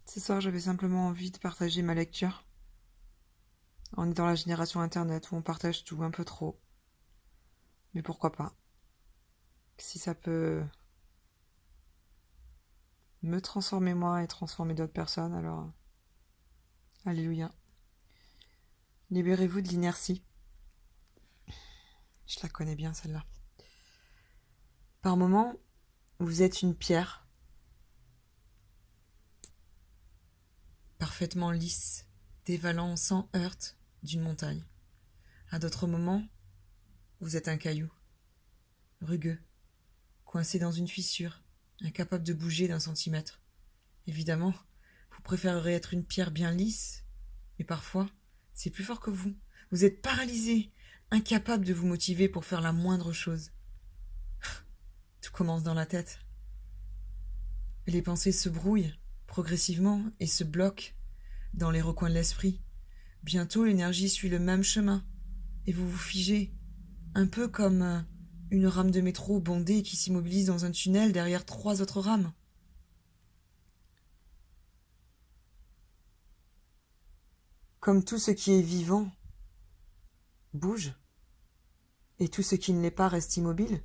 Ce soir, j'avais simplement envie de partager ma lecture. On est dans la génération Internet où on partage tout un peu trop. Mais pourquoi pas? Si ça peut me transformer moi et transformer d'autres personnes, alors alléluia. Libérez-vous de l'inertie. Je la connais bien celle-là. Par moments, vous êtes une pierre, parfaitement lisse, dévalant sans heurte d'une montagne. À d'autres moments, vous êtes un caillou, rugueux, coincé dans une fissure, incapable de bouger d'un centimètre. Évidemment, vous préférerez être une pierre bien lisse, mais parfois, c'est plus fort que vous. Vous êtes paralysé, incapable de vous motiver pour faire la moindre chose. Tout commence dans la tête. Les pensées se brouillent progressivement et se bloquent dans les recoins de l'esprit. Bientôt, l'énergie suit le même chemin et vous vous figez, un peu comme une rame de métro bondée qui s'immobilise dans un tunnel derrière 3 autres rames. Comme tout ce qui est vivant bouge, et tout ce qui ne l'est pas reste immobile,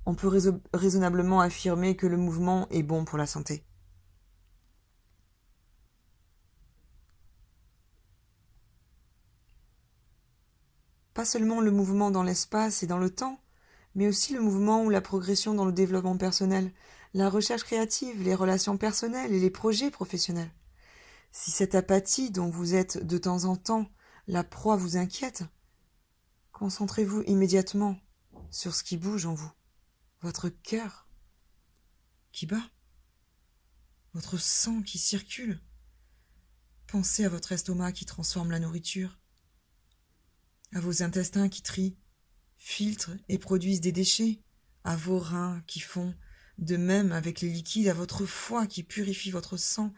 on peut raisonnablement affirmer que le mouvement est bon pour la santé. Pas seulement le mouvement dans l'espace et dans le temps, mais aussi le mouvement ou la progression dans le développement personnel, la recherche créative, les relations personnelles et les projets professionnels. Si cette apathie dont vous êtes de temps en temps la proie vous inquiète, concentrez-vous immédiatement sur ce qui bouge en vous, votre cœur qui bat, votre sang qui circule. Pensez à votre estomac qui transforme la nourriture, à vos intestins qui trient, filtrent et produisent des déchets, à vos reins qui font de même avec les liquides, à votre foie qui purifie votre sang,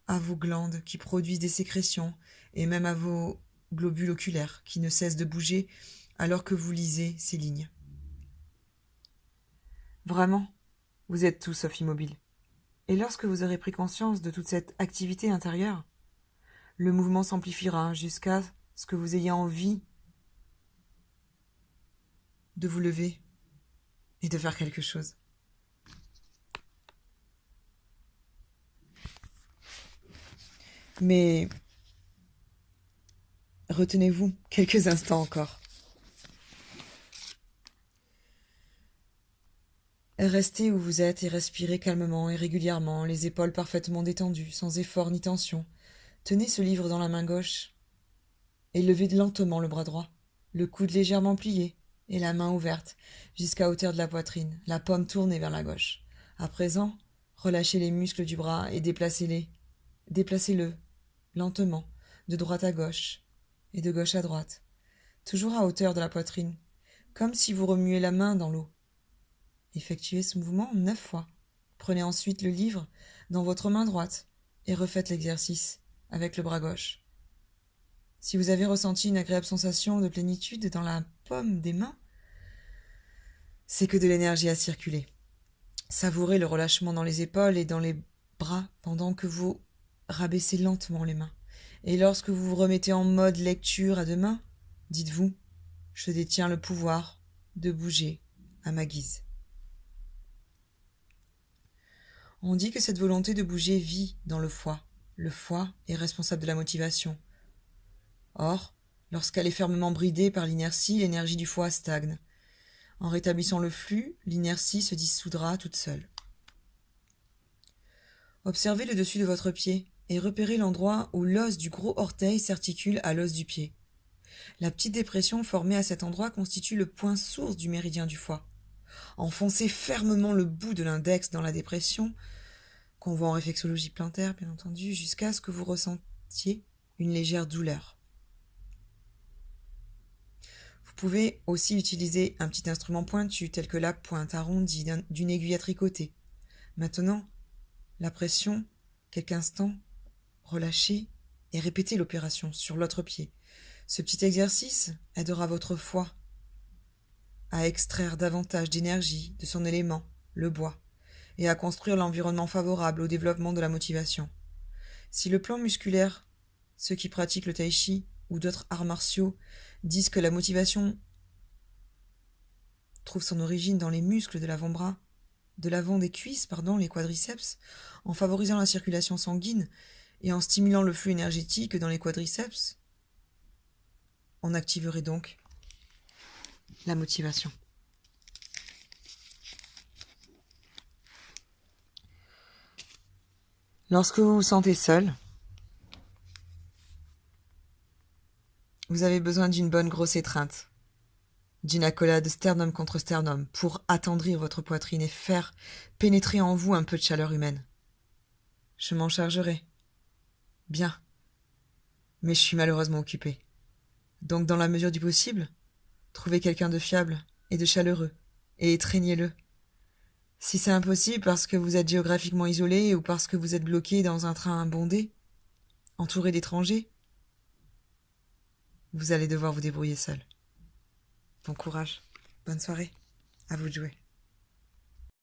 à vos glandes qui produisent des sécrétions, et même à vos globules oculaires qui ne cessent de bouger alors que vous lisez ces lignes. Vraiment, vous êtes tout sauf immobile. Et lorsque vous aurez pris conscience de toute cette activité intérieure, le mouvement s'amplifiera jusqu'à ce que vous ayez envie de vous lever et de faire quelque chose. Mais retenez-vous quelques instants encore. Restez où vous êtes et respirez calmement et régulièrement, les épaules parfaitement détendues, sans effort ni tension. Tenez ce livre dans la main gauche et levez lentement le bras droit, le coude légèrement plié et la main ouverte jusqu'à hauteur de la poitrine, la paume tournée vers la gauche. À présent, relâchez les muscles du bras et déplacez-les. Déplacez-le lentement, de droite à gauche et de gauche à droite, toujours à hauteur de la poitrine, comme si vous remuez la main dans l'eau. Effectuez ce mouvement 9 fois. Prenez ensuite le livre dans votre main droite et refaites l'exercice avec le bras gauche. Si vous avez ressenti une agréable sensation de plénitude dans la paume des mains, c'est que de l'énergie a circulé. Savourez le relâchement dans les épaules et dans les bras pendant que vous rabaissez lentement les mains. Et lorsque vous vous remettez en mode lecture à deux mains, dites-vous « Je détiens le pouvoir de bouger à ma guise ». On dit que cette volonté de bouger vit dans le foie. Le foie est responsable de la motivation. Or, lorsqu'elle est fermement bridée par l'inertie, l'énergie du foie stagne. En rétablissant le flux, l'inertie se dissoudra toute seule. Observez le dessus de votre pied et repérez l'endroit où l'os du gros orteil s'articule à l'os du pied. La petite dépression formée à cet endroit constitue le point source du méridien du foie. Enfoncez fermement le bout de l'index dans la dépression, qu'on voit en réflexologie plantaire, bien entendu, jusqu'à ce que vous ressentiez une légère douleur. Vous pouvez aussi utiliser un petit instrument pointu, tel que la pointe arrondie d'une aiguille à tricoter. Maintenant, la pression, quelques instants, relâchez et répétez l'opération sur l'autre pied. Ce petit exercice aidera votre foie à extraire davantage d'énergie de son élément, le bois, et à construire l'environnement favorable au développement de la motivation. Si le plan musculaire, ceux qui pratiquent le tai chi ou d'autres arts martiaux disent que la motivation trouve son origine dans les muscles de l'avant-bras, de l'avant des cuisses, les quadriceps, en favorisant la circulation sanguine et en stimulant le flux énergétique dans les quadriceps, on activerait donc la motivation. Lorsque vous vous sentez seul, vous avez besoin d'une bonne grosse étreinte, d'une accolade sternum contre sternum pour attendrir votre poitrine et faire pénétrer en vous un peu de chaleur humaine. Je m'en chargerai. Bien. Mais je suis malheureusement occupée. Donc dans la mesure du possible, trouvez quelqu'un de fiable et de chaleureux et étreignez-le. Si c'est impossible parce que vous êtes géographiquement isolé ou parce que vous êtes bloqué dans un train bondé, entouré d'étrangers, vous allez devoir vous débrouiller seul. Bon courage, bonne soirée, à vous de jouer.